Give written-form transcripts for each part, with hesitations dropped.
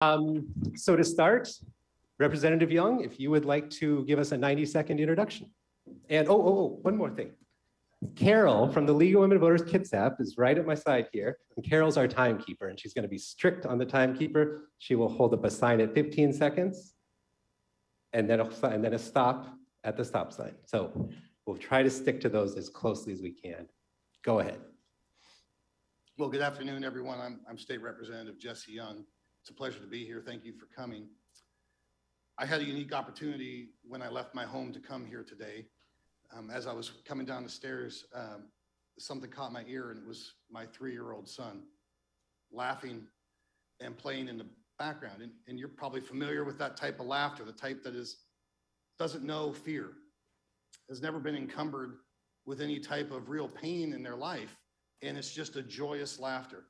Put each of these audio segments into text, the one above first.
So to start, Representative Young, if you would like to give us a 90-second introduction. And one more thing. Carol from the League of Women Voters Kitsap is right at my side here. And Carol's our timekeeper, and she's going to be strict on the timekeeper. She will hold up a sign at 15 seconds, and then a stop at the stop sign. So we'll try to stick to those as closely as we can. Go ahead. Well, good afternoon, everyone. I'm State Representative Jesse Young. It's a pleasure to be here. Thank you for coming. I had a unique opportunity when I left my home to come here today. As I was coming down the stairs, something caught my ear, and it was my 3-year-old son laughing and playing in the background. And you're probably familiar with that type of laughter, the type that doesn't know fear, has never been encumbered with any type of real pain in their life, and it's just a joyous laughter.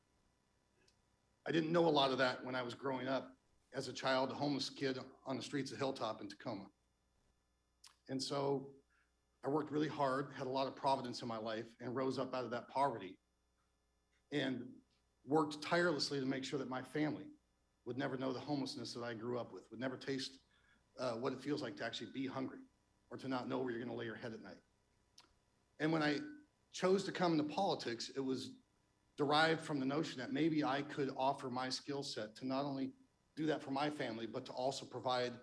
I didn't know a lot of that when I was growing up as a child, a homeless kid on the streets of Hilltop in Tacoma. And so I worked really hard, had a lot of providence in my life, and rose up out of that poverty and worked tirelessly to make sure that my family would never know the homelessness that I grew up with, would never taste what it feels like to actually be hungry or to not know where you're going to lay your head at night. And when I chose to come into politics, it was derived from the notion that maybe I could offer my skill set to not only do that for my family, but to also provide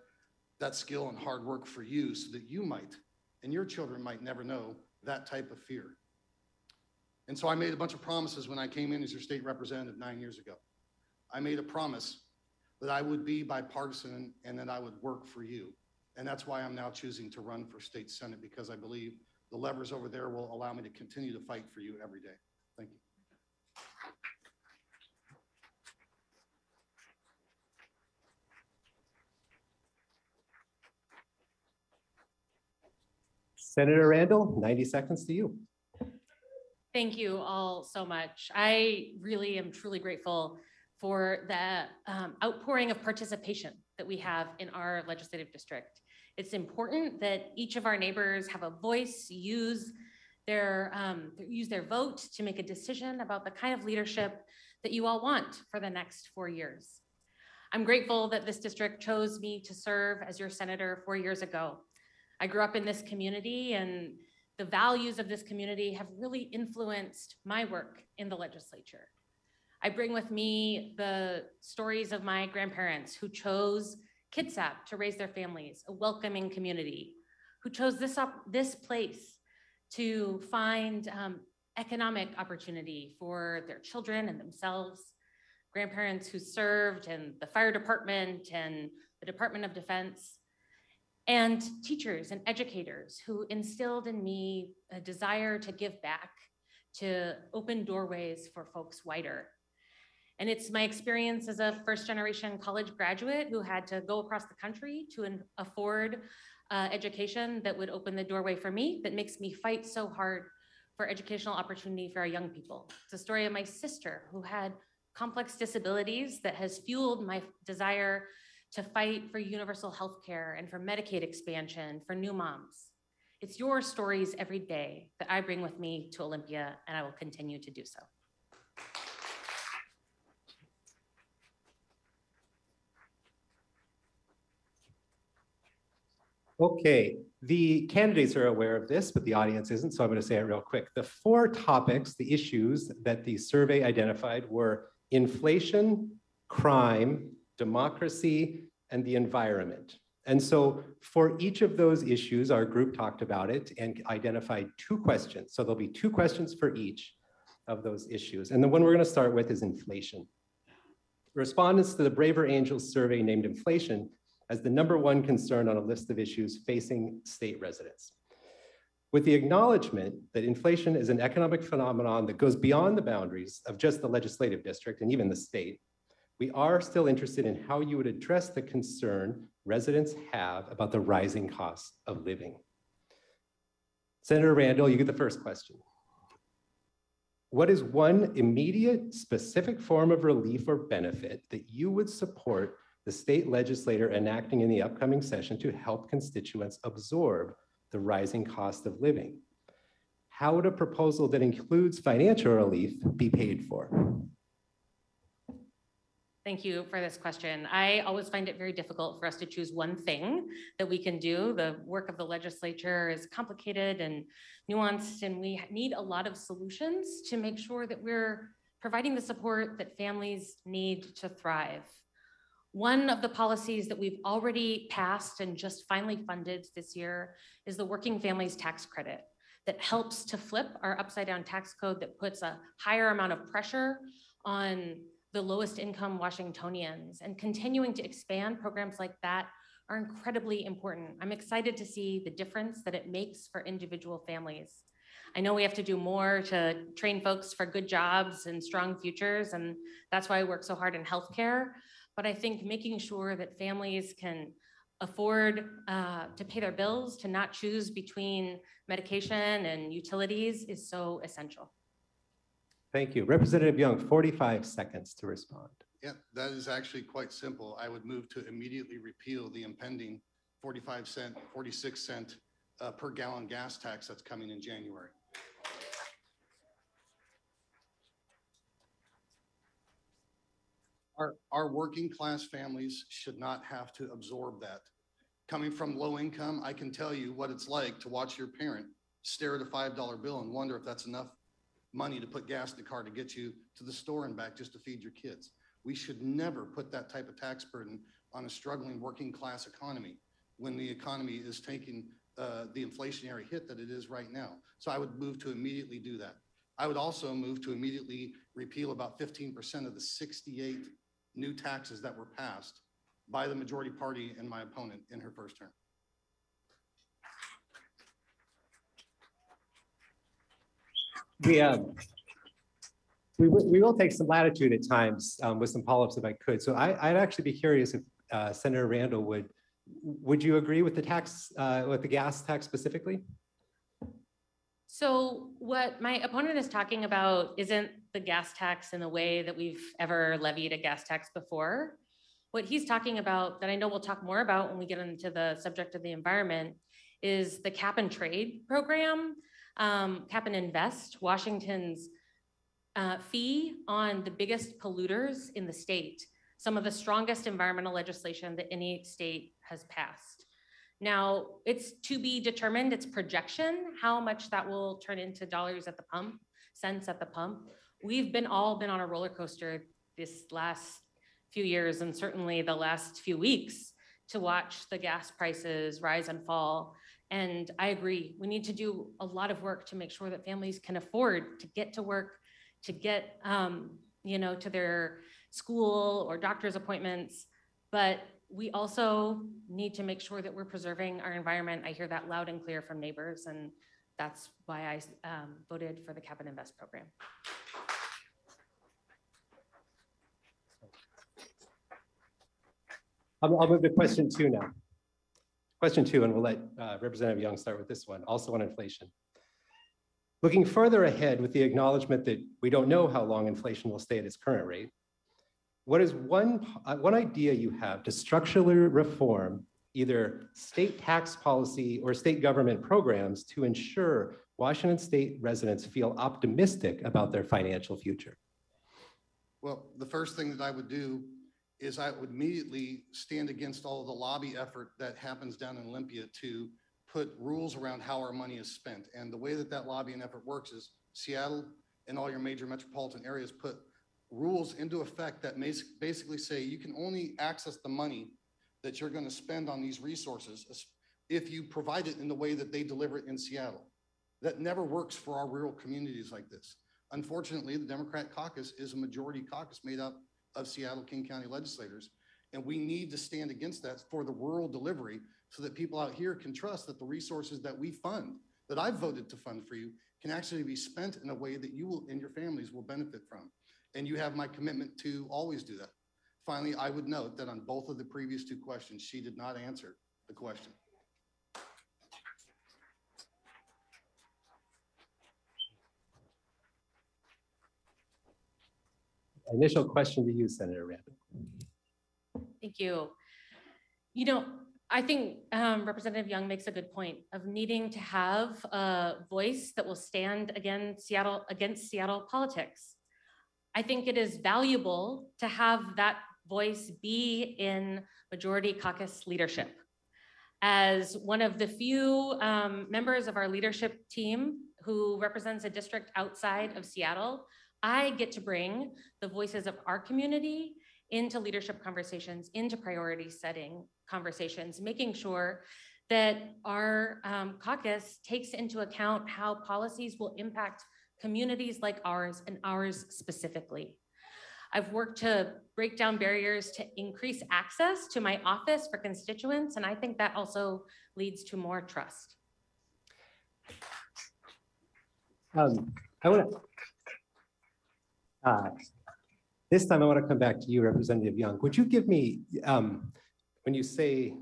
that skill and hard work for you so that you might, and your children might never know that type of fear. And so I made a bunch of promises when I came in as your state representative 9 years ago. I made a promise that I would be bipartisan and that I would work for you. And that's why I'm now choosing to run for state senate, because I believe the levers over there will allow me to continue to fight for you every day. Thank you. Senator Randall, 90 seconds to you. Thank you all so much. I really am truly grateful for the outpouring of participation that we have in our legislative district. It's important that each of our neighbors have a voice, use their vote to make a decision about the kind of leadership that you all want for the next 4 years. I'm grateful that this district chose me to serve as your senator 4 years ago. I grew up in this community, and the values of this community have really influenced my work in the legislature. I bring with me the stories of my grandparents who chose Kitsap to raise their families, a welcoming community, who chose this place to find economic opportunity for their children and themselves, grandparents who served in the fire department and the Department of Defense, and teachers and educators who instilled in me a desire to give back, to open doorways for folks wider. And it's my experience as a first-generation college graduate who had to go across the country to afford education that would open the doorway for me that makes me fight so hard for educational opportunity for our young people. It's a story of my sister who had complex disabilities that has fueled my desire to fight for universal health care and for Medicaid expansion for new moms. It's your stories every day that I bring with me to Olympia, and I will continue to do so. Okay, the candidates are aware of this, but the audience isn't, so I'm going to say it real quick. The 4 topics, the issues that the survey identified were inflation, crime, democracy, and the environment. And so for each of those issues, our group talked about it and identified 2 questions. So there'll be 2 questions for each of those issues. And the one we're going to start with is inflation. Respondents to the Braver Angels survey named inflation as the #1 concern on a list of issues facing state residents. With the acknowledgement that inflation is an economic phenomenon that goes beyond the boundaries of just the legislative district and even the state, we are still interested in how you would address the concern residents have about the rising costs of living. Senator Randall, you get the first question. What is one immediate, specific form of relief or benefit that you would support the state legislator enacting in the upcoming session to help constituents absorb the rising cost of living? How would a proposal that includes financial relief be paid for? Thank you for this question. I always find it very difficult for us to choose one thing that we can do. The work of the legislature is complicated and nuanced, and we need a lot of solutions to make sure that we're providing the support that families need to thrive. One of the policies that we've already passed and just finally funded this year is the Working Families Tax Credit that helps to flip our upside down tax code that puts a higher amount of pressure on the lowest income Washingtonians, and continuing to expand programs like that are incredibly important. I'm excited to see the difference that it makes for individual families. I know we have to do more to train folks for good jobs and strong futures, and that's why I work so hard in healthcare. But I think making sure that families can afford to pay their bills, to not choose between medication and utilities is so essential. Thank you. Representative Young, 45 seconds to respond. Yeah, that is actually quite simple. I would move to immediately repeal the impending 45-cent, 46-cent per gallon gas tax that's coming in January. Our working class families should not have to absorb that. Coming from low income, I can tell you what it's like to watch your parent stare at a $5 bill and wonder if that's enough money to put gas in the car to get you to the store and back just to feed your kids. We should never put that type of tax burden on a struggling working class economy when the economy is taking the inflationary hit that it is right now. So I would move to immediately do that. I would also move to immediately repeal about 15% of the 68 new taxes that were passed by the majority party and my opponent in her first term. We will take some latitude at times with some follow-ups if I could. So I'd actually be curious if Senator Randall would you agree with the tax, with the gas tax specifically? So what my opponent is talking about isn't the gas tax in the way that we've ever levied a gas tax before. What he's talking about, that I know we'll talk more about when we get into the subject of the environment, is the cap and trade program, cap and invest, Washington's fee on the biggest polluters in the state, some of the strongest environmental legislation that any state has passed. Now, it's to be determined, it's projection, how much that will turn into dollars at the pump, cents at the pump. We've all been on a roller coaster this last few years, and certainly the last few weeks, to watch the gas prices rise and fall. And I agree, we need to do a lot of work to make sure that families can afford to get to work, to get to their school or doctor's appointments. But we also need to make sure that we're preserving our environment. I hear that loud and clear from neighbors, and that's why I voted for the Cap and Invest program. I'll move to question 2 now. Question 2, and we'll let Representative Young start with this one, also on inflation. Looking further ahead with the acknowledgement that we don't know how long inflation will stay at its current rate, what is one idea you have to structurally reform either state tax policy or state government programs to ensure Washington state residents feel optimistic about their financial future? Well, the first thing that I would do is I would immediately stand against all of the lobby effort that happens down in Olympia to put rules around how our money is spent. And the way that lobbying effort works is Seattle and all your major metropolitan areas put rules into effect that basically say you can only access the money that you're going to spend on these resources if you provide it in the way that they deliver it in Seattle. That never works for our rural communities like this. Unfortunately, the Democrat caucus is a majority caucus made up of Seattle King County legislators, and we need to stand against that for the rural delivery so that people out here can trust that the resources that we fund, that I've voted to fund for you, can actually be spent in a way that you will and your families will benefit from. And you have my commitment to always do that. Finally, I would note that on both of the previous 2 questions, she did not answer the question. Initial question to you, Senator Randall. Thank you. I think Representative Young makes a good point of needing to have a voice that will stand against Seattle politics. I think it is valuable to have that voice be in majority caucus leadership. As one of the few members of our leadership team who represents a district outside of Seattle, I get to bring the voices of our community into leadership conversations, into priority setting conversations, making sure that our caucus takes into account how policies will impact communities like ours and ours specifically. I've worked to break down barriers to increase access to my office for constituents, and I think that also leads to more trust. This time I want to come back to you, Representative Young. Would you give me, when you say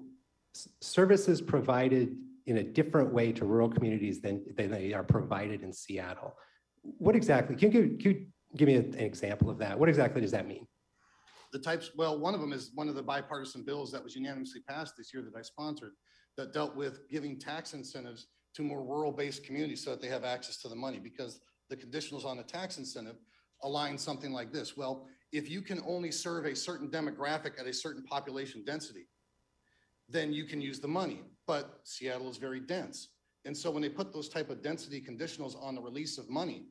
services provided in a different way to rural communities than they are provided in Seattle, what exactly, can you give me an example of that? What exactly does that mean? The types, well, one of them is one of the bipartisan bills that was unanimously passed this year that I sponsored that dealt with giving tax incentives to more rural-based communities so that they have access to the money, because the conditionals on the tax incentive align something like this. Well, if you can only serve a certain demographic at a certain population density, then you can use the money. But Seattle is very dense. And so when they put those type of density conditionals on the release of money,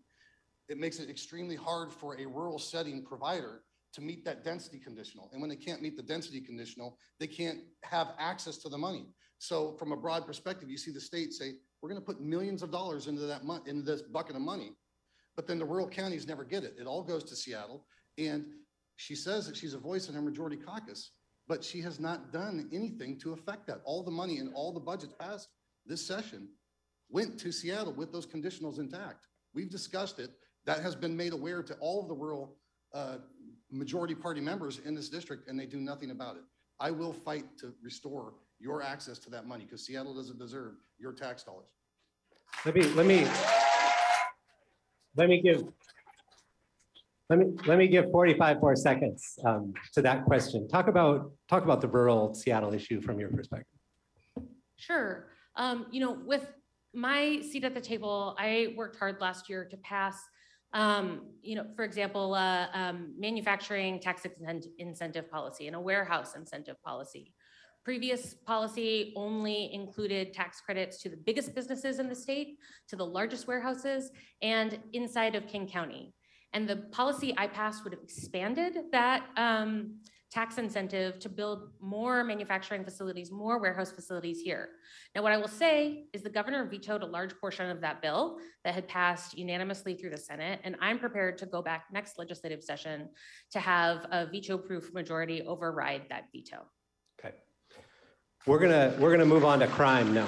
it makes it extremely hard for a rural setting provider to meet that density conditional. And when they can't meet the density conditional, they can't have access to the money. So from a broad perspective, you see the state say, we're gonna put millions of dollars into that into this bucket of money, but then the rural counties never get it. It all goes to Seattle. And she says that she's a voice in her majority caucus, but she has not done anything to affect that. All the money and all the budgets passed this session went to Seattle with those conditionals intact. We've discussed it. That has been made aware to all of the rural majority party members in this district, and they do nothing about it. I will fight to restore your access to that money because Seattle doesn't deserve your tax dollars. Let me give 45 more seconds to that question. Talk about the rural Seattle issue from your perspective. Sure. You know, with my seat at the table, I worked hard last year to pass, you know, for example, manufacturing tax incentive policy and a warehouse incentive policy. Previous policy only included tax credits to the biggest businesses in the state, to the largest warehouses, and inside of King County. And the policy I passed would have expanded that tax incentive to build more manufacturing facilities, more warehouse facilities here. Now, what I will say is the governor vetoed a large portion of that bill that had passed unanimously through the Senate, and I'm prepared to go back next legislative session to have a veto-proof majority override that veto. Okay. We're gonna move on to crime now.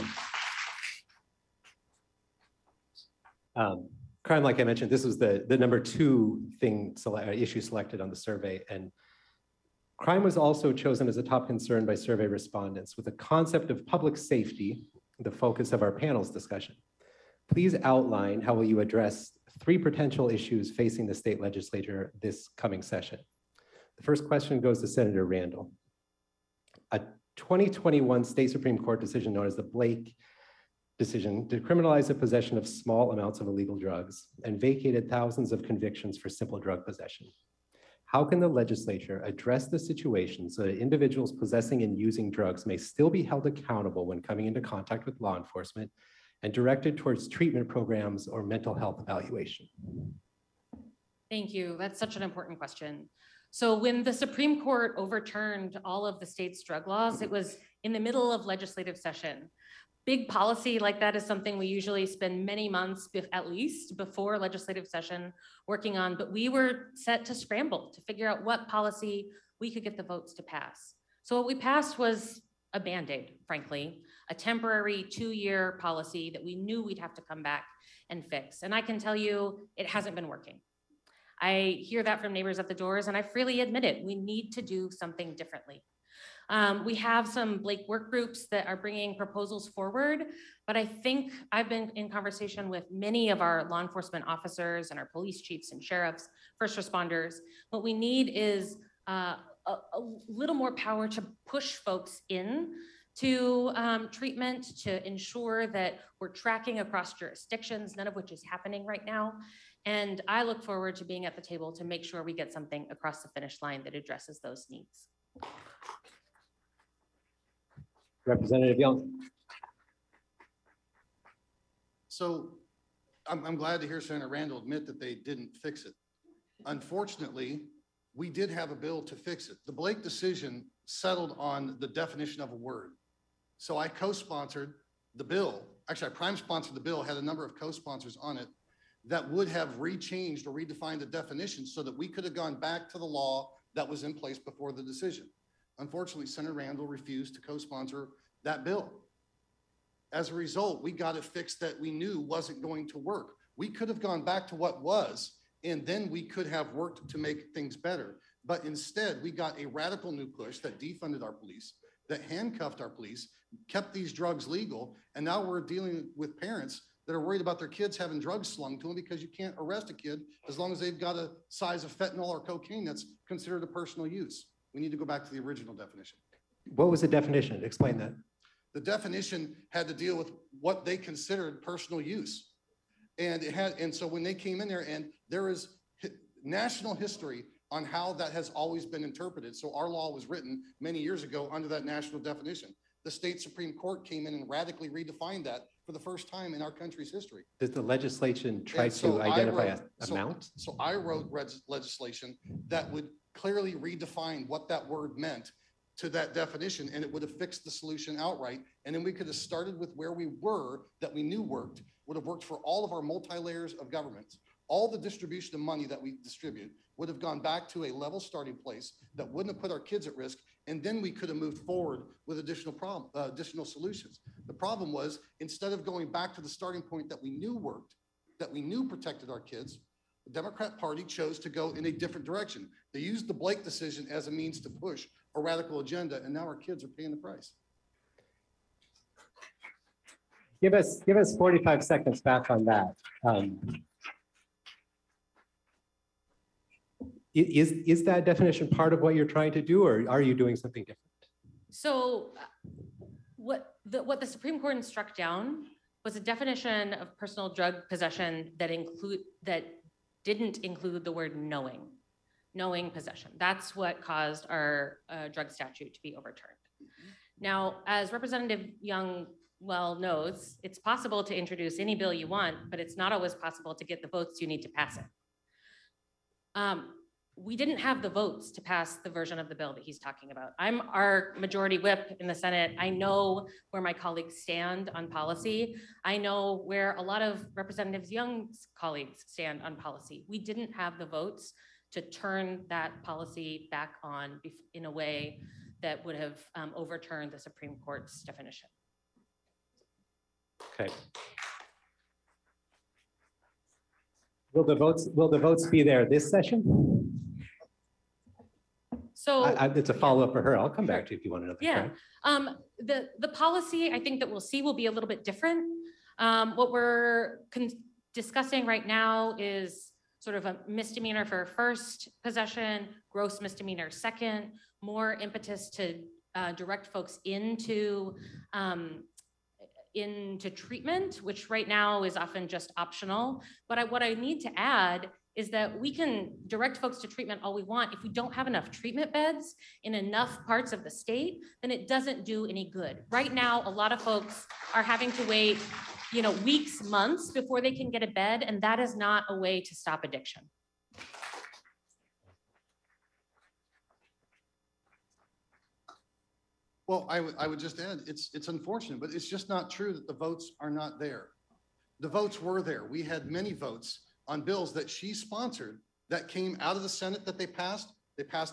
Crime, like I mentioned, this was the number 2 issue selected on the survey, and crime was also chosen as a top concern by survey respondents, with the concept of public safety the focus of our panel's discussion. Please outline how will you address 3 potential issues facing the state legislature this coming session. The first question goes to Senator Randall. A 2021 state Supreme Court decision known as the Blake decision decriminalized the possession of small amounts of illegal drugs and vacated thousands of convictions for simple drug possession. How can the legislature address the situation so that individuals possessing and using drugs may still be held accountable when coming into contact with law enforcement and directed towards treatment programs or mental health evaluation? Thank you. That's such an important question. So when the Supreme Court overturned all of the state's drug laws, it was in the middle of legislative session. Big policy like that is something we usually spend many months, at least, before legislative session working on, but we were set to scramble to figure out what policy we could get the votes to pass. So what we passed was a Band-Aid, frankly, a temporary 2-year policy that we knew we'd have to come back and fix. And I can tell you, it hasn't been working. I hear that from neighbors at the doors, and I freely admit it. We need to do something differently. We have some Blake work groups that are bringing proposals forward, but I think I've been in conversation with many of our law enforcement officers and our police chiefs and sheriffs, first responders. What we need is a little more power to push folks in to treatment, to ensure that we're tracking across jurisdictions, none of which is happening right now. And I look forward to being at the table to make sure we get something across the finish line that addresses those needs. Representative Young. So I'm glad to hear Senator Randall admit that they didn't fix it. Unfortunately, we did have a bill to fix it. The Blake decision settled on the definition of a word. So I co-sponsored the bill. Actually, I prime sponsored the bill, had a number of co-sponsors on it that would have rechanged or redefined the definition so that we could have gone back to the law that was in place before the decision. Unfortunately, Senator Randall refused to co-sponsor that bill. As a result, we got it fixed that we knew wasn't going to work. We could have gone back to what was, and then we could have worked to make things better. But instead, we got a radical new push that defunded our police, that handcuffed our police, kept these drugs legal, and now we're dealing with parents that are worried about their kids having drugs slung to them because you can't arrest a kid as long as they've got a size of fentanyl or cocaine that's considered a personal use. We need to go back to the original definition. What was the definition? Explain that. The definition had to deal with what they considered personal use. And so when they came in there, and there is national history on how that has always been interpreted. So our law was written many years ago under that national definition. The state Supreme Court came in and radically redefined that for the first time in our country's history. Does the legislation try to identify an amount? So I wrote legislation that would clearly redefine what that word meant to that definition, and it would have fixed the solution outright. And then we could have started with where we were that we knew worked, would have worked for all of our multi-layers of government. All the distribution of money that we distribute would have gone back to a level starting place that wouldn't have put our kids at risk. And then we could have moved forward with additional solutions. The problem was, instead of going back to the starting point that we knew worked, that we knew protected our kids, the Democrat Party chose to go in a different direction. They used the Blake decision as a means to push a radical agenda, and now our kids are paying the price. Give us 45 seconds back on that. Is that definition part of what you're trying to do, or are you doing something different? So what the Supreme Court struck down was a definition of personal drug possession that didn't include the word knowing possession. That's what caused our drug statute to be overturned. Now, as Representative Young well knows, it's possible to introduce any bill you want, but it's not always possible to get the votes you need to pass it. We didn't have the votes to pass the version of the bill that he's talking about. I'm our majority whip in the Senate. I know where my colleagues stand on policy. I know where a lot of Representative Young's colleagues stand on policy. We didn't have the votes to turn that policy back on in a way that would have overturned the Supreme Court's definition. Okay. Will the votes be there this session? So it's a follow-up for her. I'll come back to you if you want another yeah. try. The policy I think that we'll see will be a little bit different. What we're discussing right now is sort of a misdemeanor for first possession, gross misdemeanor second, more impetus to direct folks into treatment, which right now is often just optional. But what I need to add is that we can direct folks to treatment all we want. If we don't have enough treatment beds in enough parts of the state, then it doesn't do any good. Right now, a lot of folks are having to wait, weeks, months before they can get a bed, and that is not a way to stop addiction. Well, I would just add, it's unfortunate, but it's just not true that the votes are not there. The votes were there. We had many votes on bills that she sponsored that came out of the Senate that they passed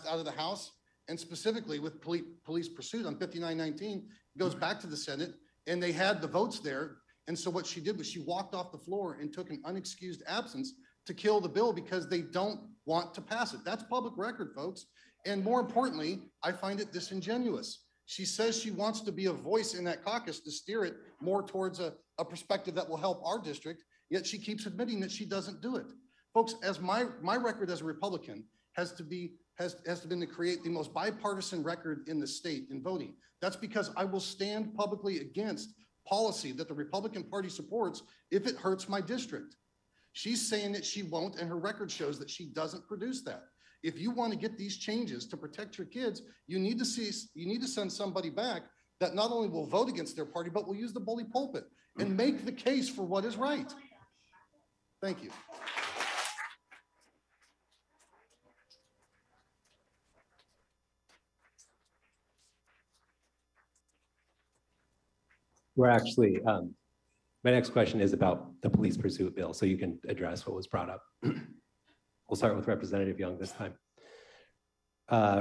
out of the House, and specifically with police pursuit on 5919, it goes back to the Senate, and they had the votes there. And so what she did was she walked off the floor and took an unexcused absence to kill the bill because they don't want to pass it. That's public record, folks. And more importantly, I find it disingenuous. She says she wants to be a voice in that caucus to steer it more towards a perspective that will help our district, yet she keeps admitting that she doesn't do it. Folks, as my record as a Republican has been to create the most bipartisan record in the state in voting. That's because I will stand publicly against policy that the Republican Party supports if it hurts my district. She's saying that she won't, and her record shows that she doesn't produce that. If you want to get these changes to protect your kids, you need to send somebody back that not only will vote against their party, but will use the bully pulpit and make the case for what is right. Thank you. We're actually, my next question is about the police pursuit bill, so you can address what was brought up. We'll start with Representative Young this time.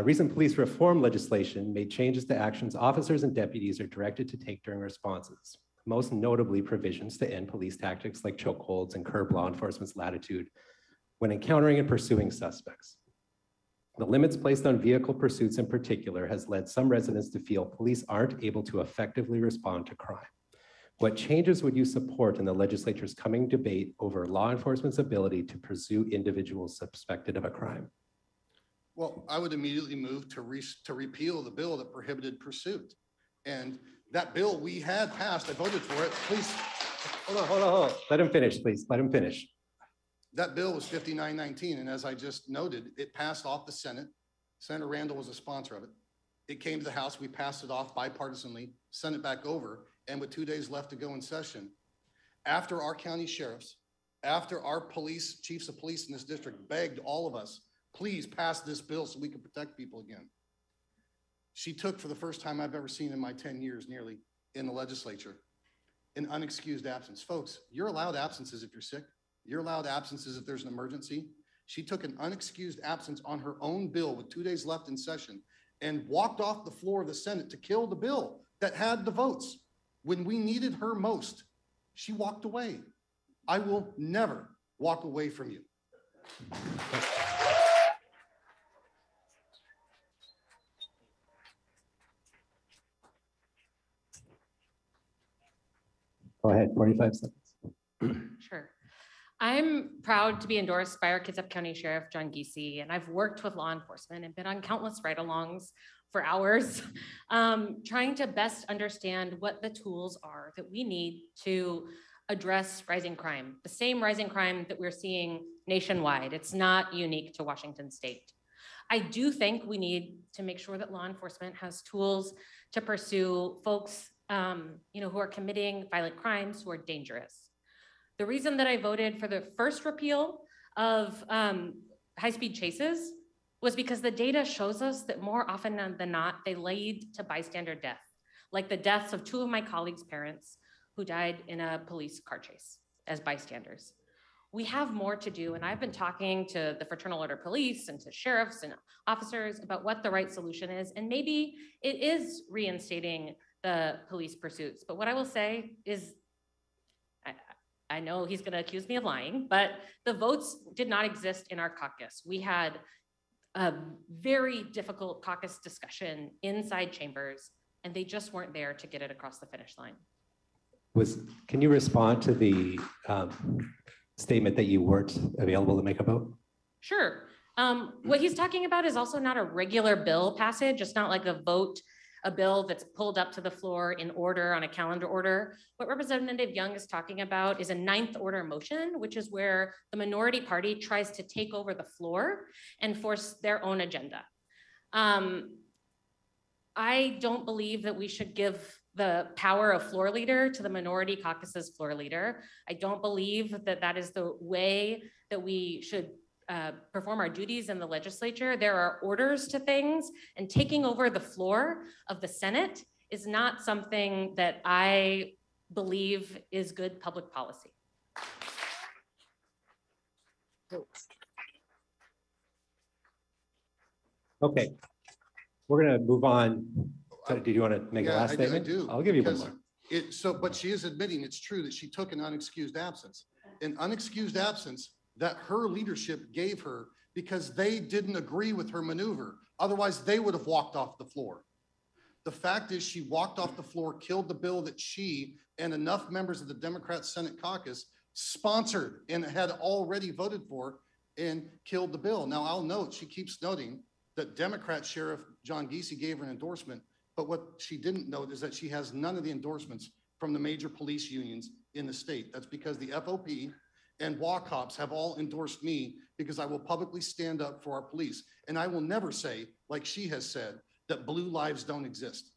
Recent police reform legislation made changes to actions officers and deputies are directed to take during responses, most notably provisions to end police tactics like chokeholds and curb law enforcement's latitude when encountering and pursuing suspects. The limits placed on vehicle pursuits in particular has led some residents to feel police aren't able to effectively respond to crime. What changes would you support in the legislature's coming debate over law enforcement's ability to pursue individuals suspected of a crime? Well, I would immediately move to repeal the bill that prohibited pursuit. And that bill we had passed, I voted for it. Please. Hold on. Let him finish, please. Let him finish. That bill was 5919. And as I just noted, it passed off the Senate. Senator Randall was a sponsor of it. It came to the House. We passed it off bipartisanly, sent it back over. And with 2 days left to go in session, after our county sheriffs, after our police, chiefs of police in this district begged all of us, please pass this bill so we can protect people again. She took, for the first time I've ever seen in my 10 years nearly in the legislature, an unexcused absence. Folks, you're allowed absences if you're sick. You're allowed absences if there's an emergency. She took an unexcused absence on her own bill with 2 days left in session and walked off the floor of the Senate to kill the bill that had the votes. When we needed her most, she walked away. I will never walk away from you. Go ahead, 45 seconds. Sure. I'm proud to be endorsed by our Kitsap County Sheriff, John Giese, and I've worked with law enforcement and been on countless ride-alongs for hours, trying to best understand what the tools are that we need to address rising crime, the same rising crime that we're seeing nationwide. It's not unique to Washington State. I do think we need to make sure that law enforcement has tools to pursue folks who are committing violent crimes, who are dangerous. The reason that I voted for the first repeal of high-speed chases was because the data shows us that more often than not, they lead to bystander death, like the deaths of 2 of my colleagues' parents who died in a police car chase as bystanders. We have more to do, and I've been talking to the Fraternal Order Police and to sheriffs and officers about what the right solution is, and maybe it is reinstating the police pursuits. But what I will say is, I know he's gonna accuse me of lying, but the votes did not exist in our caucus. We had a very difficult caucus discussion inside chambers, and they just weren't there to get it across the finish line. Can you respond to the statement that you weren't available to make a vote? Sure. What he's talking about is also not a regular bill passage. It's not like a bill that's pulled up to the floor in order on a calendar order. What Representative Young is talking about is a 9th order motion, which is where the minority party tries to take over the floor and force their own agenda. I don't believe that we should give the power of floor leader to the minority caucus's floor leader. I don't believe that that is the way that we should perform our duties in the legislature. There are orders to things, and taking over the floor of the Senate is not something that I believe is good public policy. Okay, we're gonna move on. Did you want to make a last statement? I do. I'll give you one more. But she is admitting it's true that she took an unexcused absence. An unexcused absence that her leadership gave her because they didn't agree with her maneuver. Otherwise, they would have walked off the floor. The fact is she walked off the floor, killed the bill that she and enough members of the Democrat Senate caucus sponsored and had already voted for, and killed the bill. Now, I'll note, she keeps noting that Democrat Sheriff John Giese gave her an endorsement, but what she didn't note is that she has none of the endorsements from the major police unions in the state. That's because the FOP and WACOPs have all endorsed me because I will publicly stand up for our police. And I will never say, like she has said, that blue lives don't exist.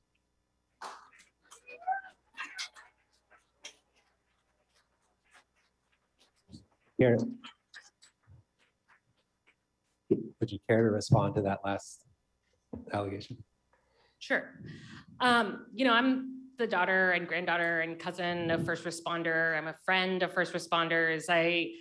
Karen, would you care to respond to that last allegation? Sure. I'm the daughter and granddaughter and cousin of first responder. I'm a friend of first responders. I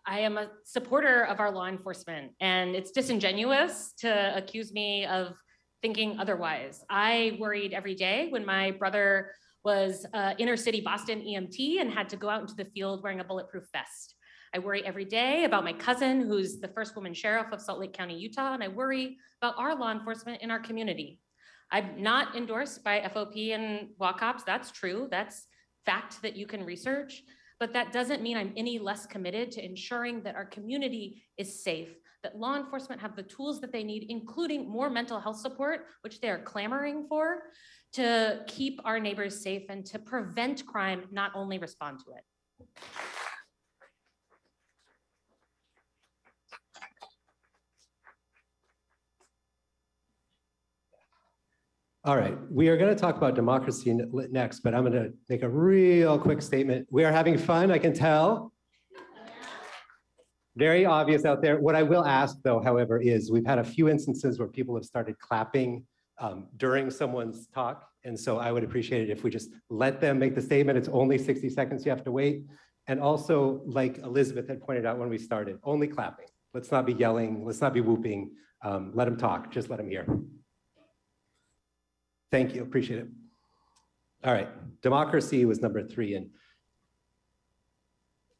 am a supporter of our law enforcement, and it's disingenuous to accuse me of thinking otherwise. I worried every day when my brother was inner city Boston EMT and had to go out into the field wearing a bulletproof vest. I worry every day about my cousin, who's the first woman sheriff of Salt Lake County, Utah, and I worry about our law enforcement in our community. I'm not endorsed by FOP and WACOPs. That's true. That's fact that you can research. But that doesn't mean I'm any less committed to ensuring that our community is safe, that law enforcement have the tools that they need, including more mental health support, which they are clamoring for, to keep our neighbors safe and to prevent crime, not only respond to it. All right, we are going to talk about democracy next, but I'm going to make a real quick statement. We are having fun, I can tell. Very obvious out there. What I will ask, though, however, is we've had a few instances where people have started clapping during someone's talk, and so I would appreciate it if we just let them make the statement. It's only 60 seconds you have to wait. And also, like Elizabeth had pointed out when we started, only clapping. Let's not be yelling, let's not be whooping. Let them talk, just let them hear. Thank you, appreciate it. All right, democracy was number 3. And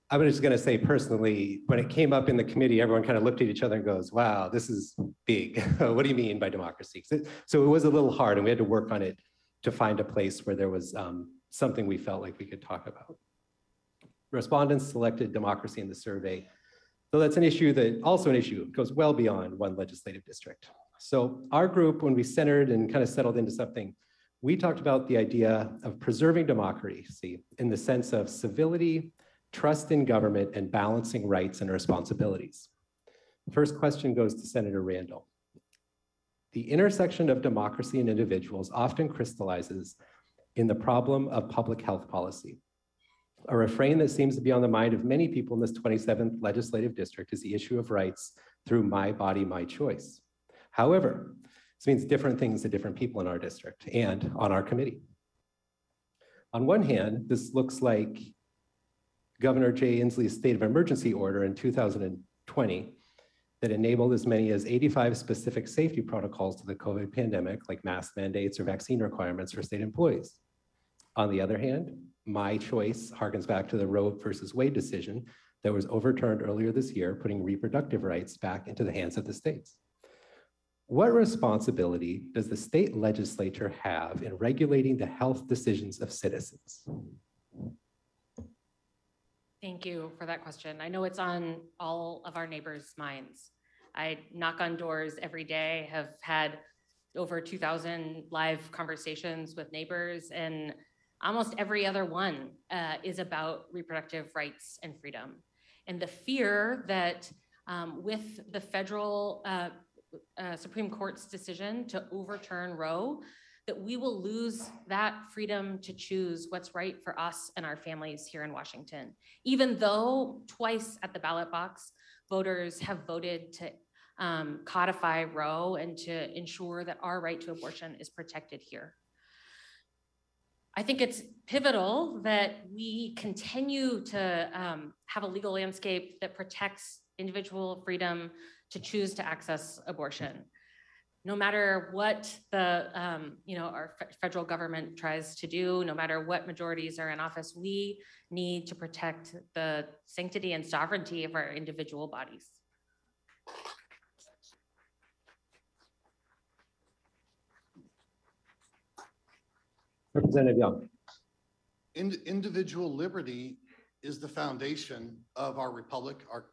I'm just gonna say personally, when it came up in the committee, everyone kind of looked at each other and goes, wow, this is big. What do you mean by democracy? So it was a little hard and we had to work on it to find a place where there was something we felt like we could talk about. Respondents selected democracy in the survey. So that's an issue that also an issue goes well beyond one legislative district. So our group, when we centered and kind of settled into something, we talked about the idea of preserving democracy in the sense of civility, trust in government, and balancing rights and responsibilities. The first question goes to Senator Randall. The intersection of democracy and individuals often crystallizes in the problem of public health policy. A refrain that seems to be on the mind of many people in this 27th legislative district is the issue of rights through my body, my choice. However, this means different things to different people in our district and on our committee. On one hand, this looks like Governor Jay Inslee's state of emergency order in 2020 that enabled as many as 85 specific safety protocols to the COVID pandemic, like mask mandates or vaccine requirements for state employees. On the other hand, my choice harkens back to the Roe versus Wade decision that was overturned earlier this year, putting reproductive rights back into the hands of the states. What responsibility does the state legislature have in regulating the health decisions of citizens? Thank you for that question. I know it's on all of our neighbors' minds. I knock on doors every day, have had over 2,000 live conversations with neighbors, and almost every other one is about reproductive rights and freedom. And the fear that with the federal Supreme Court's decision to overturn Roe, that we will lose that freedom to choose what's right for us and our families here in Washington. Even though twice at the ballot box, voters have voted to codify Roe and to ensure that our right to abortion is protected here. I think it's pivotal that we continue to have a legal landscape that protects individual freedom to choose to access abortion. No matter what the our federal government tries to do, no matter what majorities are in office, we need to protect the sanctity and sovereignty of our individual bodies. Representative Young. Individual liberty is the foundation of our republic, our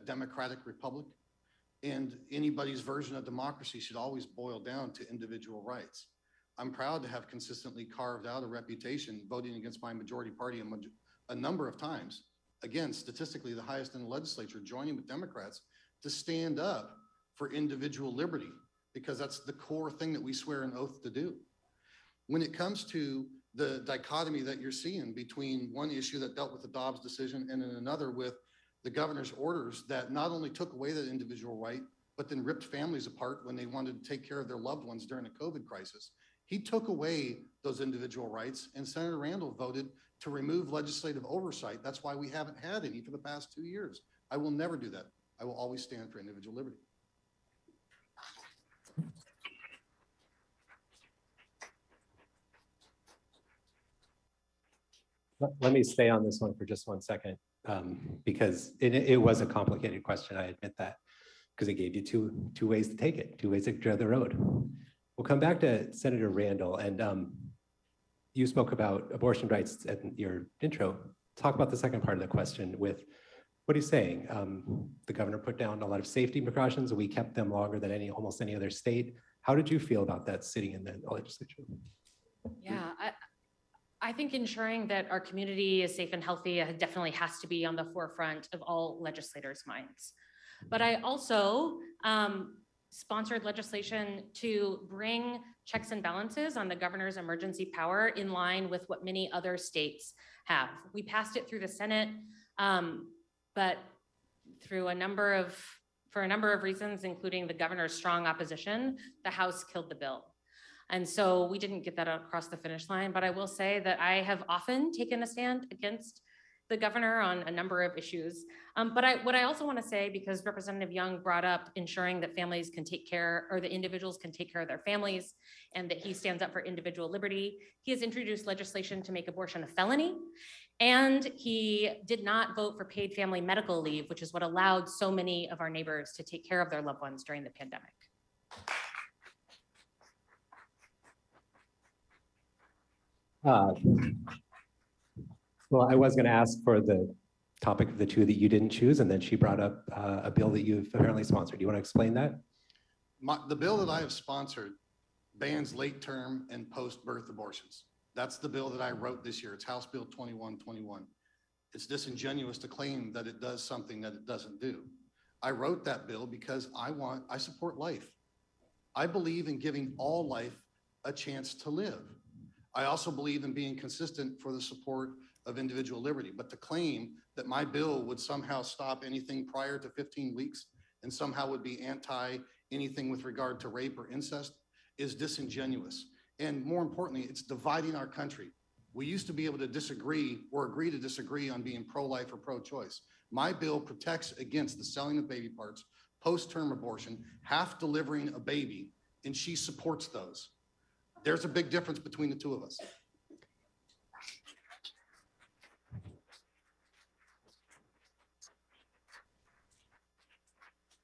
democratic republic. And anybody's version of democracy should always boil down to individual rights. I'm proud to have consistently carved out a reputation voting against my majority party a number of times again, statistically, the highest in the legislature, joining with Democrats to stand up for individual liberty, because that's the core thing that we swear an oath to do. When it comes to the dichotomy that you're seeing between one issue that dealt with the Dobbs decision and then another with the governor's orders that not only took away that individual right, but then ripped families apart when they wanted to take care of their loved ones during the COVID crisis. He took away those individual rights, and Senator Randall voted to remove legislative oversight. That's why we haven't had any for the past 2 years. I will never do that. I will always stand for individual liberty. Let me stay on this one for just 1 second, because it was a complicated question. I admit that, because it gave you two ways to take it, 2 ways to tread the road. We'll come back to Senator Randall, and you spoke about abortion rights in your intro. Talk about the second part of the question with, what are you saying? The governor put down a lot of safety precautions. We kept them longer than almost any other state. How did you feel about that sitting in the legislature? Yeah, I think ensuring that our community is safe and healthy definitely has to be on the forefront of all legislators' minds. But I also sponsored legislation to bring checks and balances on the governor's emergency power in line with what many other states have. We passed it through the Senate, but for a number of reasons, including the governor's strong opposition, the House killed the bill. And so we didn't get that across the finish line, but I will say that I have often taken a stand against the governor on a number of issues. But what I also want to say, because Representative Young brought up ensuring that families can take care, or the individuals can take care of their families, and that he stands up for individual liberty. He has introduced legislation to make abortion a felony, and he did not vote for paid family medical leave, which is what allowed so many of our neighbors to take care of their loved ones during the pandemic. Well, I was going to ask for the topic of the 2 that you didn't choose, and then she brought up a bill that you've apparently sponsored. Do you want to explain that? The bill that I have sponsored bans late term and post-birth abortions. That's the bill that I wrote this year. It's House Bill 2121. It's disingenuous to claim that it does something that it doesn't do. I wrote that bill because I support life. I believe in giving all life a chance to live. I also believe in being consistent for the support of individual liberty, but to claim that my bill would somehow stop anything prior to 15 weeks and somehow would be anti anything with regard to rape or incest is disingenuous. And more importantly, it's dividing our country. We used to be able to disagree or agree to disagree on being pro-life or pro-choice. My bill protects against the selling of baby parts, post-term abortion, half delivering a baby, and she supports those. There's a big difference between the 2 of us.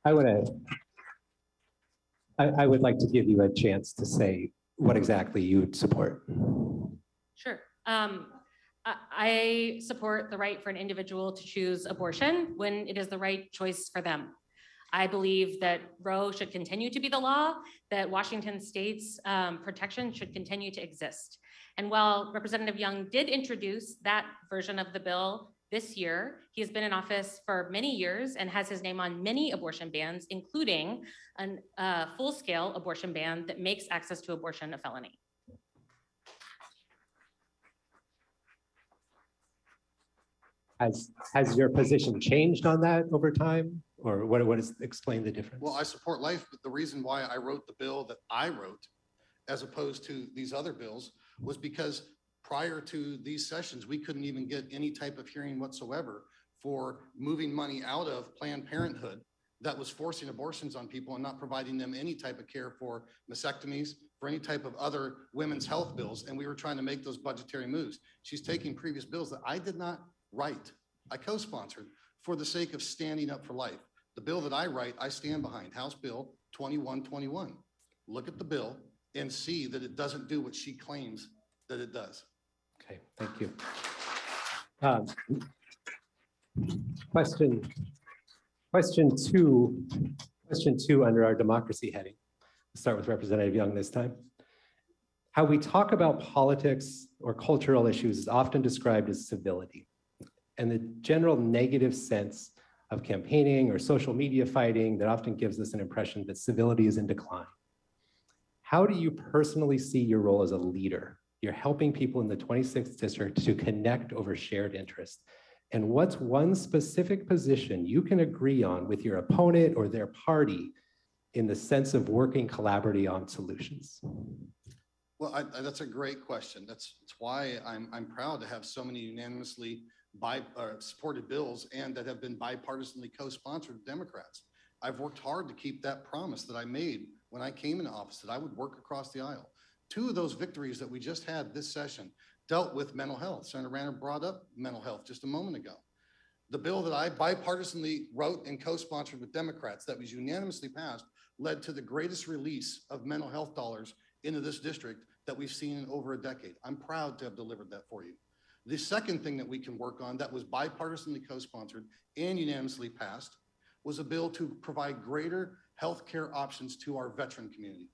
I would like to give you a chance to say what exactly you support. Sure. I support the right for an individual to choose abortion when it is the right choice for them. I believe that Roe should continue to be the law, that Washington State's protection should continue to exist. And while Representative Young did introduce that version of the bill this year, he has been in office for many years and has his name on many abortion bans, including a full-scale abortion ban that makes access to abortion a felony. Has your position changed on that over time? Or what is, explain the difference? Well, I support life, but the reason why I wrote the bill that I wrote, as opposed to these other bills, was because prior to these sessions, we couldn't even get any type of hearing whatsoever for moving money out of Planned Parenthood that was forcing abortions on people and not providing them any type of care for mastectomies, for any type of other women's health bills. And we were trying to make those budgetary moves. She's taking previous bills that I did not write. I co-sponsored for the sake of standing up for life. The bill that I write, I stand behind, House Bill 2121. Look at the bill and see that it doesn't do what she claims that it does. Okay, thank you. Question two under our democracy heading. Let's start with Representative Young this time. How we talk about politics or cultural issues is often described as civility. and the general negative sense of campaigning or social media fighting that often gives us an impression that civility is in decline. How do you personally see your role as a leader? You're helping people in the 26th district to connect over shared interests. And what's one specific position you can agree on with your opponent or their party in the sense of working collaboratively on solutions? Well, that's a great question. That's why I'm proud to have so many unanimously supported bills and that have been bipartisanly co-sponsored with Democrats. I've worked hard to keep that promise that I made when I came into office, that I would work across the aisle. Two of those victories that we just had this session dealt with mental health. Senator Randall brought up mental health just a moment ago. The bill that I bipartisanly wrote and co-sponsored with Democrats that was unanimously passed led to the greatest release of mental health dollars into this district that we've seen in over a decade. I'm proud to have delivered that for you. The second thing that we can work on that was bipartisanly co-sponsored and unanimously passed was a bill to provide greater healthcare options to our veteran community.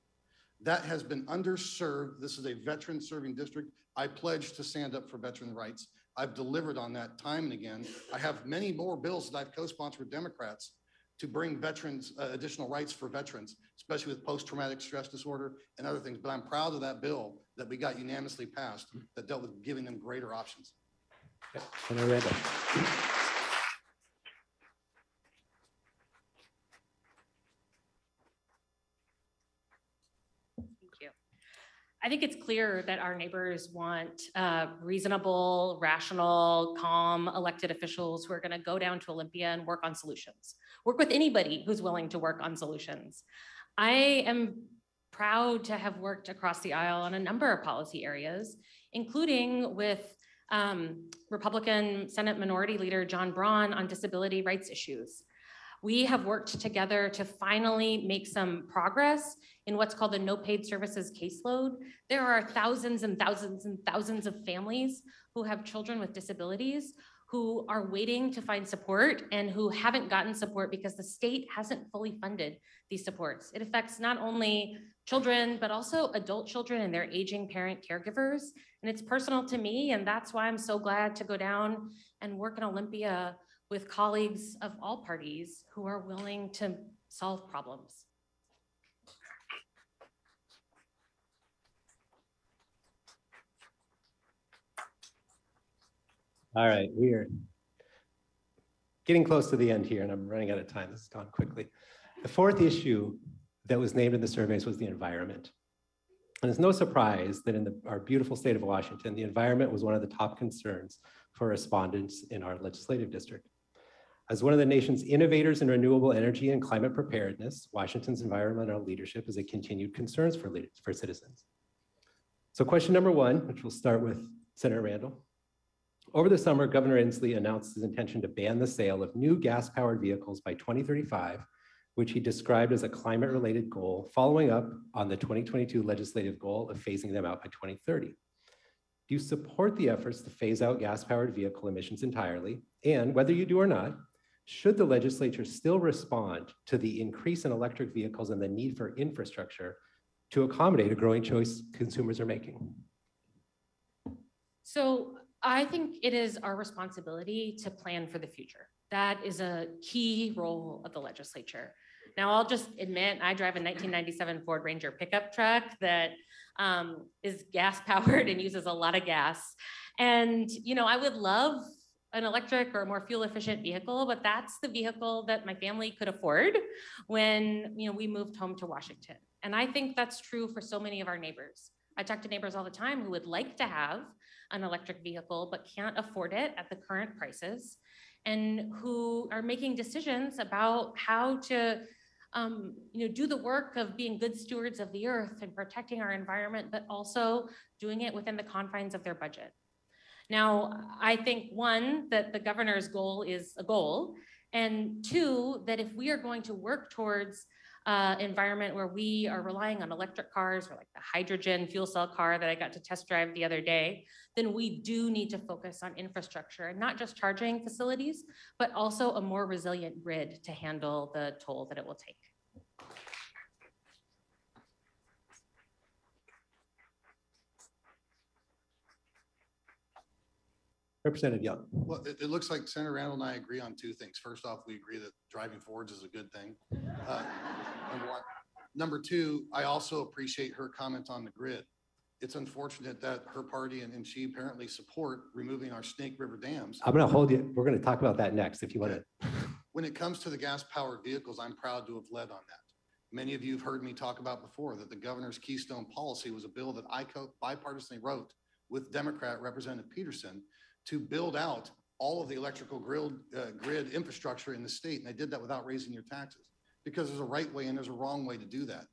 That has been underserved. This is a veteran serving district. I pledge to stand up for veteran rights. I've delivered on that time and again. I have many more bills that I've co-sponsored with Democrats to bring veterans, additional rights for veterans, especially with post-traumatic stress disorder and other things. But I'm proud of that bill that we got unanimously passed that dealt with giving them greater options. Senator Randall. I think it's clear that our neighbors want reasonable, rational, calm elected officials who are going to go down to Olympia and work on solutions. Work with anybody who's willing to work on solutions. I am proud to have worked across the aisle on a number of policy areas, including with Republican Senate Minority Leader John Braun on disability rights issues. We have worked together to finally make some progress in what's called the no paid services caseload. There are thousands and thousands and thousands of families who have children with disabilities who are waiting to find support and who haven't gotten support because the state hasn't fully funded these supports. It affects not only children, but also adult children and their aging parent caregivers. And it's personal to me, and that's why I'm so glad to go down and work in Olympia with colleagues of all parties who are willing to solve problems. All right, we are getting close to the end here and I'm running out of time. This has gone quickly. The fourth issue that was named in the surveys was the environment. And it's no surprise that in our beautiful state of Washington, the environment was one of the top concerns for respondents in our legislative district. As one of the nation's innovators in renewable energy and climate preparedness, Washington's environmental leadership is a continued concern for citizens. So question number one, which we'll start with Senator Randall. Over the summer, Governor Inslee announced his intention to ban the sale of new gas-powered vehicles by 2035, which he described as a climate-related goal, following up on the 2022 legislative goal of phasing them out by 2030. Do you support the efforts to phase out gas-powered vehicle emissions entirely? And whether you do or not, should the legislature still respond to the increase in electric vehicles and the need for infrastructure to accommodate a growing choice consumers are making? So I think it is our responsibility to plan for the future. That is a key role of the legislature. Now, I'll just admit, I drive a 1997 Ford Ranger pickup truck that is gas powered and uses a lot of gas. And, you know, I would love an electric or more fuel efficient vehicle, but that's the vehicle that my family could afford when, you know, we moved home to Washington. And I think that's true for so many of our neighbors. I talk to neighbors all the time who would like to have an electric vehicle, but can't afford it at the current prices, and who are making decisions about how to do the work of being good stewards of the earth and protecting our environment, but also doing it within the confines of their budget. Now, I think one, that the governor's goal is a goal, and two, that if we are going to work towards environment where we are relying on electric cars, or like the hydrogen fuel cell car that I got to test drive the other day, then we do need to focus on infrastructure and not just charging facilities, but also a more resilient grid to handle the toll that it will take. Representative Young. Well, it looks like Senator Randall and I agree on two things. First off, we agree that driving Fords is a good thing. Number one. Number two, I also appreciate her comment on the grid. It's unfortunate that her party and she apparently support removing our Snake River dams. I'm going to hold you. We're going to talk about that next if you want to. When it comes to the gas-powered vehicles, I'm proud to have led on that. Many of you have heard me talk about before that the governor's Keystone policy was a bill that I bipartisanly wrote with Democrat Representative Peterson to build out all of the electrical grid infrastructure in the state. And I did that without raising your taxes because there's a right way and there's a wrong way to do that.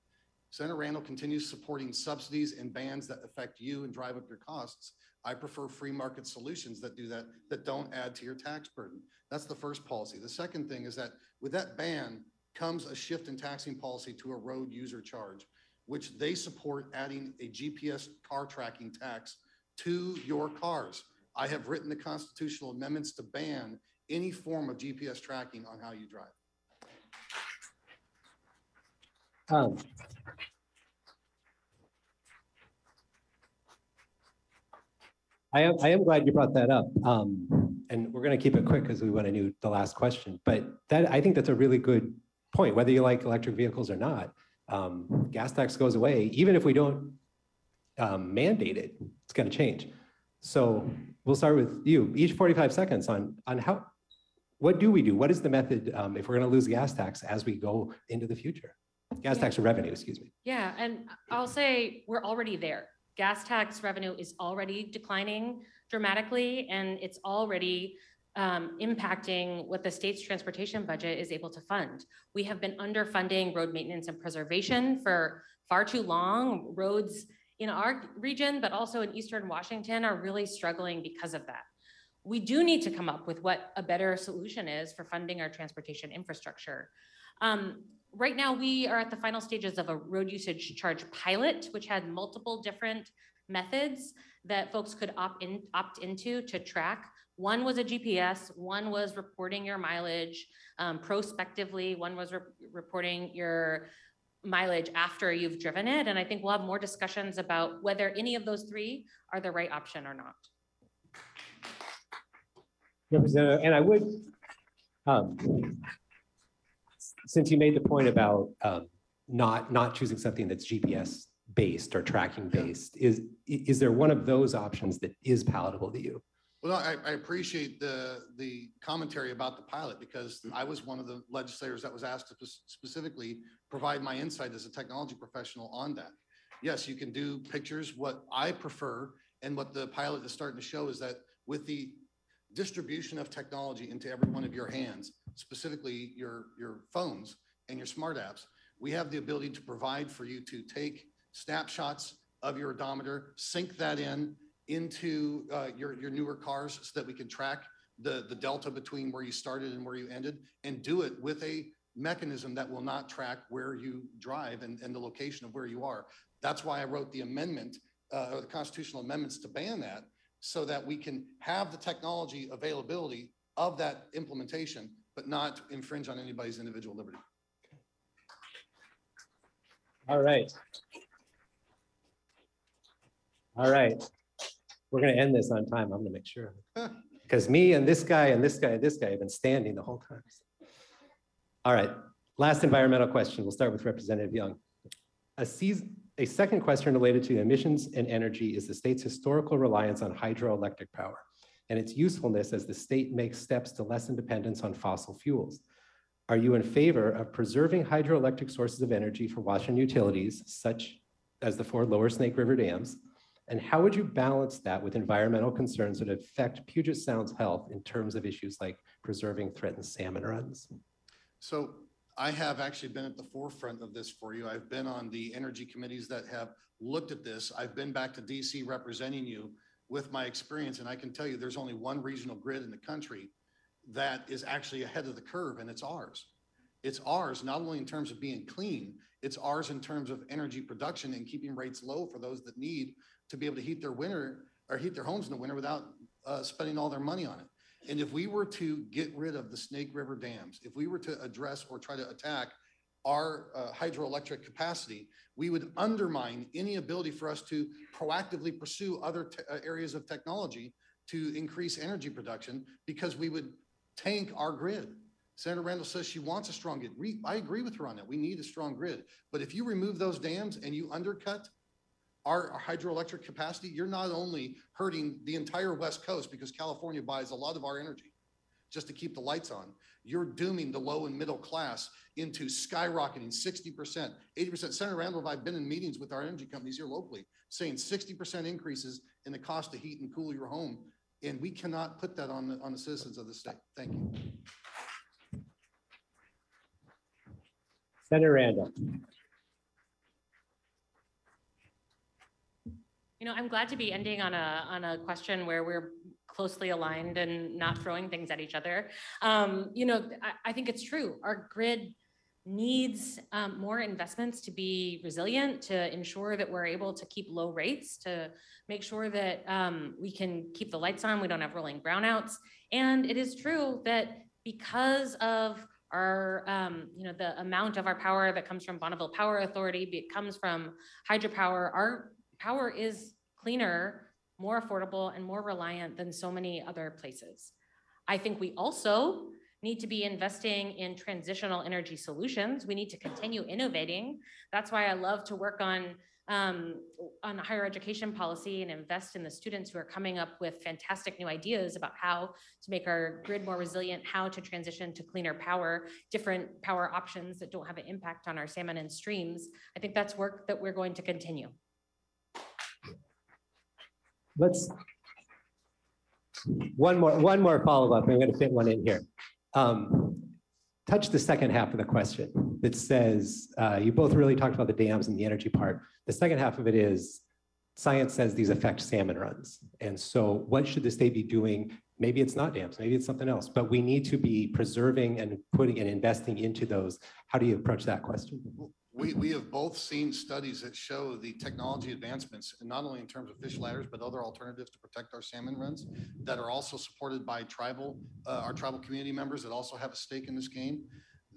Senator Randall continues supporting subsidies and bans that affect you and drive up your costs. I prefer free market solutions that do that, that don't add to your tax burden. That's the first policy. The second thing is that with that ban comes a shift in taxing policy to a road user charge, which they support adding a GPS car tracking tax to your cars. I have written the constitutional amendments to ban any form of GPS tracking on how you drive. I am glad you brought that up. And we're going to keep it quick because we want to do the last question. But I think that's a really good point. Whether you like electric vehicles or not, gas tax goes away. Even if we don't mandate it, it's going to change. So we'll start with you. Each 45 seconds on how, what do we do? What is the method if we're going to lose gas tax as we go into the future? Gas tax or revenue, excuse me. Yeah, and I'll say we're already there. Gas tax revenue is already declining dramatically, and it's already impacting what the state's transportation budget is able to fund. We have been underfunding road maintenance and preservation for far too long. Roads in our region, but also in Eastern Washington, are really struggling because of that. We do need to come up with what a better solution is for funding our transportation infrastructure. Right now, we are at the final stages of a road usage charge pilot, which had multiple different methods that folks could opt into to track. One was a GPS, one was reporting your mileage prospectively, one was reporting your mileage after you've driven it. And I think we'll have more discussions about whether any of those three are the right option or not. Representative, and I would, since you made the point about not choosing something that's GPS based or tracking based, is there one of those options that is palatable to you? Well, I appreciate the commentary about the pilot because I was one of the legislators that was asked to specifically provide my insight as a technology professional on that. Yes, you can do pictures. What I prefer and what the pilot is starting to show is that with the distribution of technology into every one of your hands, specifically your phones and your smart apps, we have the ability to provide for you to take snapshots of your odometer, sync that into your newer cars so that we can track the delta between where you started and where you ended, and do it with a mechanism that will not track where you drive and the location of where you are. That's why I wrote the amendment, or the constitutional amendments to ban that, so that we can have the technology availability of that implementation, but not infringe on anybody's individual liberty. All right. All right. We're going to end this on time. I'm going to make sure. Because me and this guy and this guy and this guy have been standing the whole time. All right. Last environmental question. We'll start with Representative Young. A second question related to emissions and energy is the state's historical reliance on hydroelectric power and its usefulness as the state makes steps to lessen dependence on fossil fuels. Are you in favor of preserving hydroelectric sources of energy for Washington utilities, such as the 4 lower Snake River dams? And how would you balance that with environmental concerns that affect Puget Sound's health in terms of issues like preserving threatened salmon runs? So I have actually been at the forefront of this for you. I've been on the energy committees that have looked at this. I've been back to DC representing you with my experience, and I can tell you there's only one regional grid in the country that is actually ahead of the curve, and it's ours. It's ours not only in terms of being clean, it's ours in terms of energy production and keeping rates low for those that need to be able to heat their homes in the winter without spending all their money on it. And if we were to get rid of the Snake River dams, if we were to address or try to attack our hydroelectric capacity, we would undermine any ability for us to proactively pursue other areas of technology to increase energy production because we would tank our grid. Senator Randall says she wants a strong grid. I agree with her on that. We need a strong grid. But if you remove those dams and you undercut our hydroelectric capacity, you're not only hurting the entire West Coast because California buys a lot of our energy just to keep the lights on. You're dooming the low and middle class into skyrocketing 60%, 80%. Senator Randall and I have been in meetings with our energy companies here locally saying 60% increases in the cost to heat and cool your home. And we cannot put that on the citizens of the state. Thank you. Senator Randall. You know, I'm glad to be ending on a question where we're closely aligned and not throwing things at each other. You know, I think it's true. Our grid needs more investments to be resilient, to ensure that we're able to keep low rates, to make sure that we can keep the lights on, we don't have rolling brownouts. And it is true that because of our, you know, the amount of our power that comes from Bonneville Power Authority, it comes from hydropower, our power is cleaner, more affordable, and more reliant than so many other places. I think we also need to be investing in transitional energy solutions. We need to continue innovating. That's why I love to work on higher education policy and invest in the students who are coming up with fantastic new ideas about how to make our grid more resilient, how to transition to cleaner power, different power options that don't have an impact on our salmon and streams. I think that's work that we're going to continue. Let's one more follow-up. I'm going to fit one in here. Touch the second half of the question that says, you both really talked about the dams and the energy part. The second half of it is, science says these affect salmon runs. And so what should the state be doing? Maybe it's not dams, maybe it's something else, but we need to be preserving and putting and investing into those. How do you approach that question? We have both seen studies that show the technology advancements, and not only in terms of fish ladders, but other alternatives to protect our salmon runs that are also supported by our tribal community members that also have a stake in this game.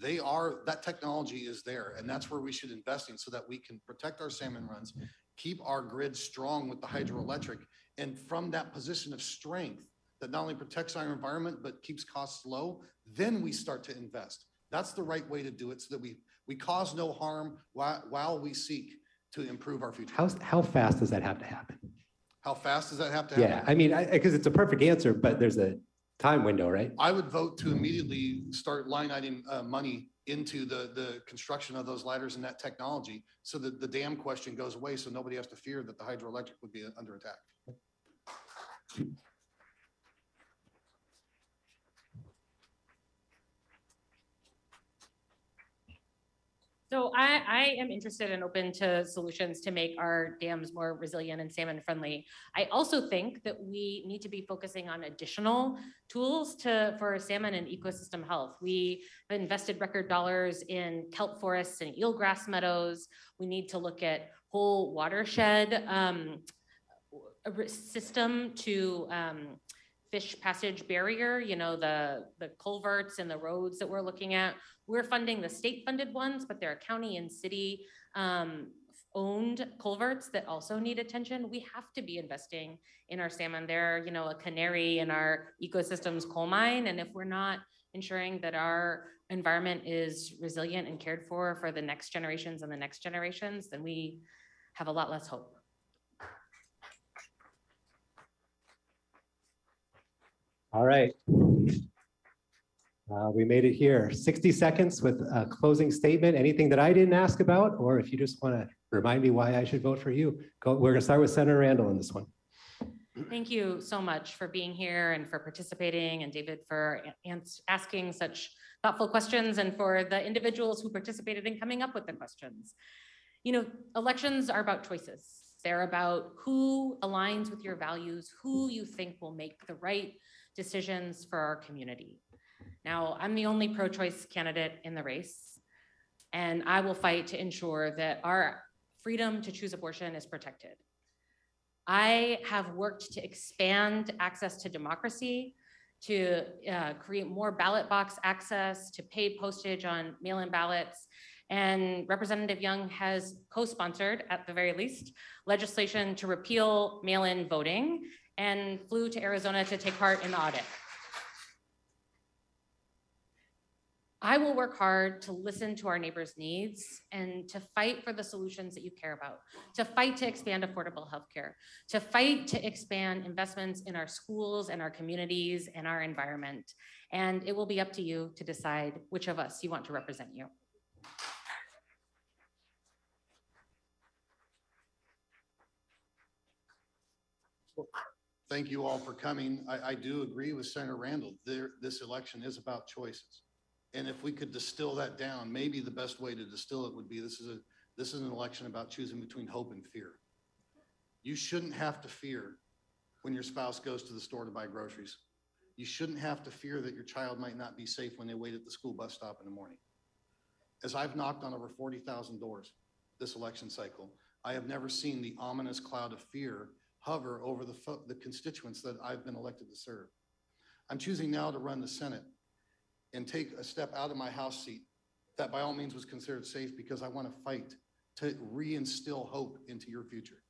That technology is there, and that's where we should invest in so that we can protect our salmon runs, keep our grid strong with the hydroelectric, and from that position of strength that not only protects our environment, but keeps costs low, then we start to invest. That's the right way to do it so that we cause no harm while we seek to improve our future. How fast does that have to happen? How fast does that have to happen? Yeah, I mean, because it's a perfect answer, but there's a time window, right? I would vote to immediately start line item money into the construction of those ladders and that technology so that the dam question goes away so nobody has to fear that the hydroelectric would be under attack. So I am interested and open to solutions to make our dams more resilient and salmon friendly. I also think that we need to be focusing on additional tools for salmon and ecosystem health. We have invested record dollars in kelp forests and eelgrass meadows. We need to look at whole watershed system to fish passage barrier, you know, the culverts and the roads that we're looking at. We're funding the state funded ones, but there are county and city owned culverts that also need attention. We have to be investing in our salmon. They're, you know, a canary in our ecosystem's coal mine. And if we're not ensuring that our environment is resilient and cared for the next generations and the next generations, then we have a lot less hope. All right. We made it here. 60 seconds with a closing statement. Anything that I didn't ask about, or if you just want to remind me why I should vote for you. We're going to start with Senator Randall on this one. Thank you so much for being here and for participating, and David for asking such thoughtful questions, and for the individuals who participated in coming up with the questions. You know, elections are about choices. They're about who aligns with your values, who you think will make the right decisions for our community. Now, I'm the only pro-choice candidate in the race, and I will fight to ensure that our freedom to choose abortion is protected. I have worked to expand access to democracy, to create more ballot box access, to pay postage on mail-in ballots, and Representative Young has co-sponsored, at the very least, legislation to repeal mail-in voting and flew to Arizona to take part in the audit. I will work hard to listen to our neighbors' needs and to fight for the solutions that you care about, to fight to expand affordable healthcare, to fight to expand investments in our schools and our communities and our environment. And it will be up to you to decide which of us you want to represent you. Thank you all for coming. I do agree with Senator Randall. This election is about choices. And if we could distill that down, maybe the best way to distill it would be this is an election about choosing between hope and fear. You shouldn't have to fear when your spouse goes to the store to buy groceries. You shouldn't have to fear that your child might not be safe when they wait at the school bus stop in the morning. As I've knocked on over 40,000 doors this election cycle, I have never seen the ominous cloud of fear hover over the constituents that I've been elected to serve. I'm choosing now to run the Senate and take a step out of my House seat that by all means was considered safe, because I want to fight to reinstill hope into your future.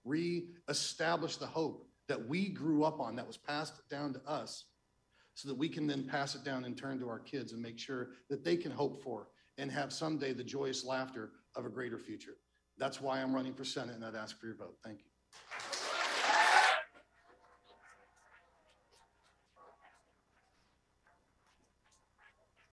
Re-establish the hope that we grew up on, that was passed down to us, so that we can then pass it down in turn to our kids and make sure that they can hope for and have someday the joyous laughter of a greater future. That's why I'm running for Senate, and I'd ask for your vote. Thank you.